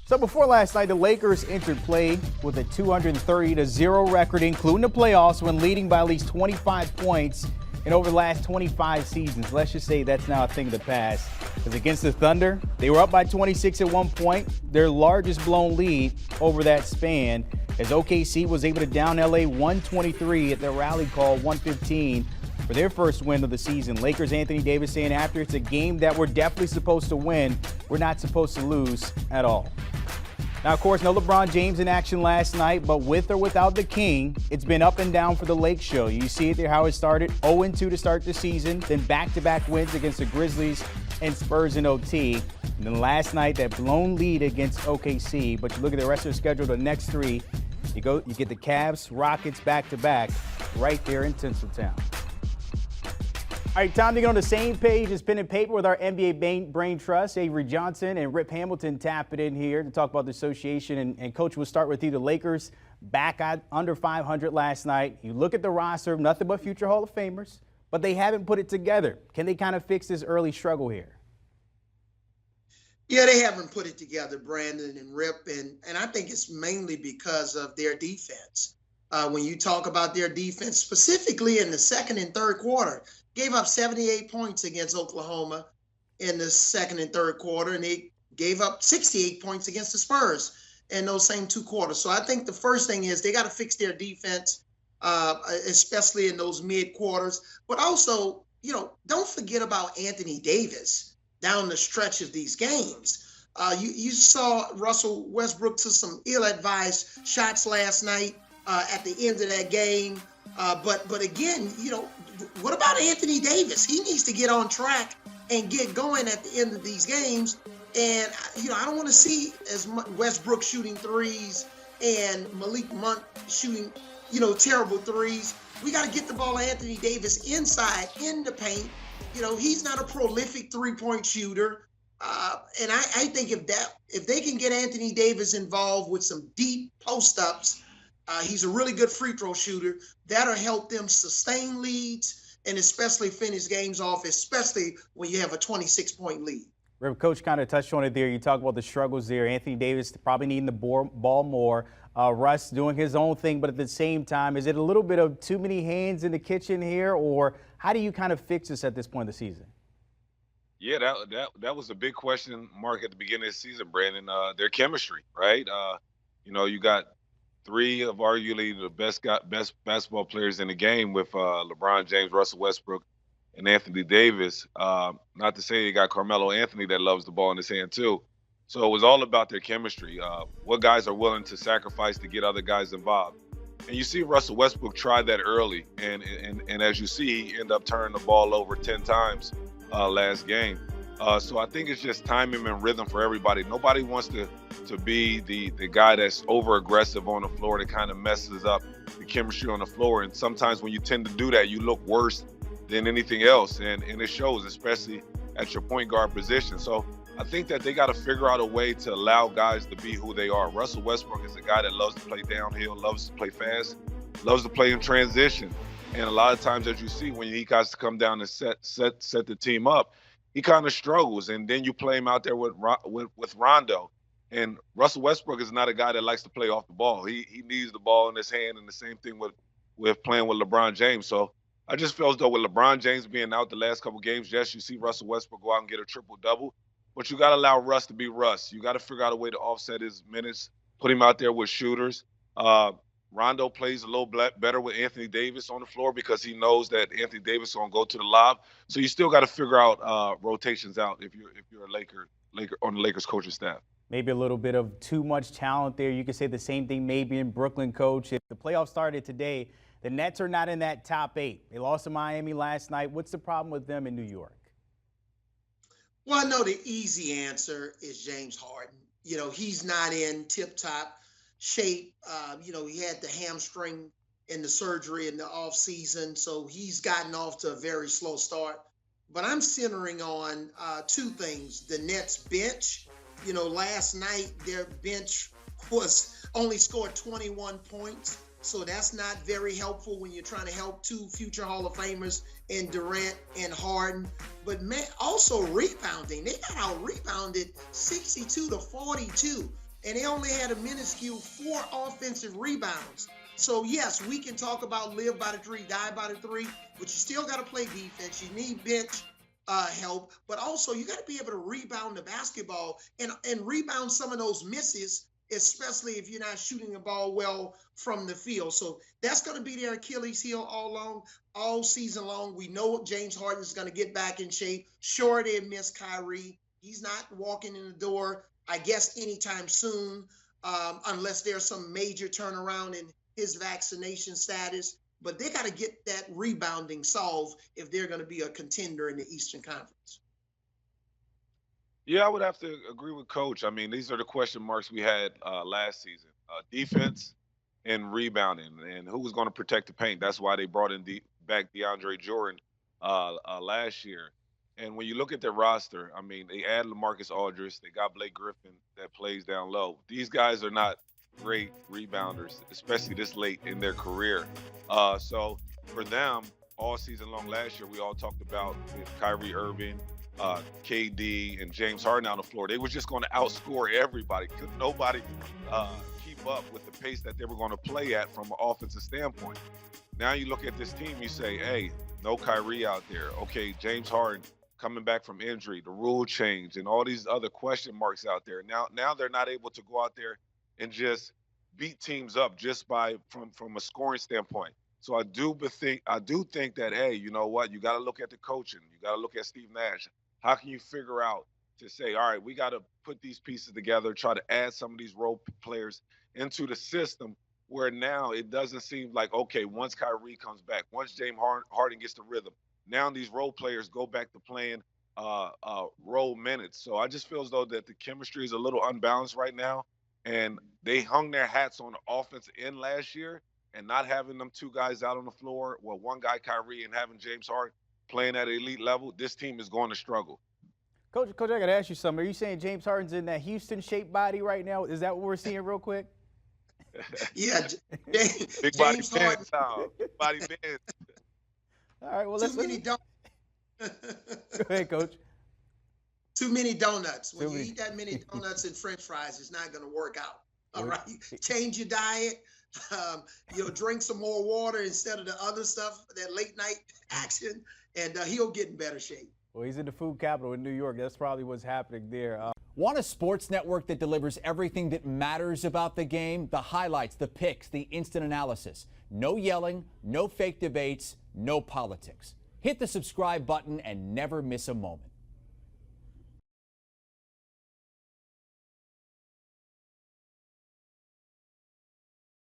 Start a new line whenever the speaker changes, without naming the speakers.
So before last night, the Lakers entered play with a 230-0 record, including the playoffs, when leading by at least 25 points in over the last 25 seasons. Let's just say that's now a thing of the past. Because against the Thunder, they were up by 26 at one point, their largest blown lead over that span, as OKC was able to down LA 123 at their rally call 115 for their first win of the season. Lakers' Anthony Davis saying after it's a game that we're definitely supposed to win, we're not supposed to lose at all. Now, of course, no LeBron James in action last night, but with or without the King, it's been up and down for the Lake Show. You see it there how it started, 0-2 to start the season, then back-to-back wins against the Grizzlies and Spurs in OT. And then last night, that blown lead against OKC. But you look at the rest of the schedule, the next three, you get the Cavs, Rockets back-to-back right there in Tinseltown. All right, time to get on the same page as pen and paper with our NBA Brain Trust. Avery Johnson and Rip Hamilton tap it in here to talk about the association. And Coach, we'll start with you. The Lakers back at under 500 last night. You look at the roster, nothing but future Hall of Famers, but they haven't put it together. Can they kind of fix this early struggle here?
Yeah, they haven't put it together, Brandon and Rip, and I think it's mainly because of their defense. When you talk about their defense, specifically in the second and third quarter, gave up 78 points against Oklahoma in the second and third quarter, and they gave up 68 points against the Spurs in those same two quarters. So I think the first thing is they got to fix their defense, especially in those mid-quarters. But also, don't forget about Anthony Davis down the stretch of these games. You saw Russell Westbrook took some ill-advised shots last night at the end of that game. But again, what about Anthony Davis? He needs to get on track and get going at the end of these games. And, I don't want to see as much Westbrook shooting threes and Malik Monk shooting, terrible threes. We got to get the ball to Anthony Davis inside in the paint. He's not a prolific three-point shooter. And I think if they can get Anthony Davis involved with some deep post-ups, he's a really good free throw shooter. That'll help them sustain leads and especially finish games off, especially when you have a 26-point lead.
Rip, Coach kind of touched on it there. You talk about the struggles there. Anthony Davis probably needing the ball more. Russ doing his own thing, but at the same time, is it a little bit of too many hands in the kitchen here, or how do you kind of fix this at this point of the season?
Yeah, that was a big question mark at the beginning of the season, Brandon. Their chemistry, right? You got three of arguably the best basketball players in the game with LeBron James, Russell Westbrook, and Anthony Davis. Not to say you got Carmelo Anthony that loves the ball in his hand too. So it was all about their chemistry. What guys are willing to sacrifice to get other guys involved. And you see Russell Westbrook try that early, and as you see, he ended up turning the ball over 10 times last game. So I think it's just timing and rhythm for everybody. Nobody wants to be the guy that's over aggressive on the floor that kind of messes up the chemistry on the floor. And sometimes when you tend to do that, you look worse than anything else. And it shows, especially at your point guard position. So I think that they got to figure out a way to allow guys to be who they are. Russell Westbrook is a guy that loves to play downhill, loves to play fast, loves to play in transition. And a lot of times, as you see, when he has to come down and set the team up, he kind of struggles. And then you play him out there with Rondo. And Russell Westbrook is not a guy that likes to play off the ball. He needs the ball in his hand, and the same thing with playing with LeBron James. So I just feel as though with LeBron James being out the last couple games, yes, you see Russell Westbrook go out and get a triple-double, but you got to allow Russ to be Russ. You got to figure out a way to offset his minutes, put him out there with shooters. Rondo plays a little better with Anthony Davis on the floor because he knows that Anthony Davis is going to go to the lob. So you still got to figure out rotations out if you're a Laker on the Lakers coaching staff.
Maybe a little bit of too much talent there. You could say the same thing maybe in Brooklyn, Coach. If the playoffs started today, the Nets are not in that top 8. They lost to Miami last night. What's the problem with them in New York?
Well, I know the easy answer is James Harden. He's not in tip-top shape. He had the hamstring in the surgery in the offseason, so he's gotten off to a very slow start. But I'm centering on two things. The Nets bench. Last night their bench only scored 21 points. So that's not very helpful when you're trying to help two future Hall of Famers in Durant and Harden. But also rebounding. They got out-rebounded 62-42. and they only had a minuscule 4 offensive rebounds. So yes, we can talk about live by the 3, die by the 3, but you still got to play defense. You need bench help, but also you got to be able to rebound the basketball and rebound some of those misses, especially if you're not shooting the ball well from the field. So that's going to be their Achilles heel all season long. We know James Harden is going to get back in shape. Sure, they miss Kyrie. He's not walking in the door, I guess, anytime soon, unless there's some major turnaround in his vaccination status. But they got to get that rebounding solved if they're going to be a contender in the Eastern Conference.
Yeah, I would have to agree with Coach. I mean, these are the question marks we had last season: defense and rebounding, and who was going to protect the paint. That's why they brought in back DeAndre Jordan last year. And when you look at their roster, I mean, they add LaMarcus Aldridge, they got Blake Griffin that plays down low. These guys are not great rebounders, especially this late in their career. So for them, all season long last year, we all talked about Kyrie Irving, KD, and James Harden on the floor. They were just going to outscore everybody. Could nobody keep up with the pace that they were going to play at from an offensive standpoint. Now you look at this team, you say, hey, no Kyrie out there. Okay, James Harden coming back from injury, the rule change, and all these other question marks out there. Now they're not able to go out there and just beat teams up just by from a scoring standpoint. So I do think that, hey, you know what? You got to look at the coaching. You got to look at Steve Nash. How can you figure out to say, all right, we got to put these pieces together, try to add some of these role players into the system where now it doesn't seem like, okay, once Kyrie comes back, once James Harden gets the rhythm, now these role players go back to playing role minutes. So I just feel as though that the chemistry is a little unbalanced right now. And they hung their hats on the offensive end last year, and not having them 2 guys out on the floor, well, one guy, Kyrie, and having James Harden playing at an elite level, this team is going to struggle.
Coach, I got to ask you something. Are you saying James Harden's in that Houston-shaped body right now? Is that what we're seeing real quick?
Yeah.
Big body Benz now. Big body Benz.
All right, well,
Too many
go ahead, Coach.
Too many donuts. When you eat that many donuts and French fries, it's not going to work out. All right. Change your diet. Drink some more water instead of the other stuff, that late night action, and he'll get in better shape.
Well, he's in the food capital in New York. That's probably what's happening there.
Want a sports network that delivers everything that matters about the game? The highlights, the picks, the instant analysis. No yelling, no fake debates, no politics. Hit the subscribe button and never miss a moment.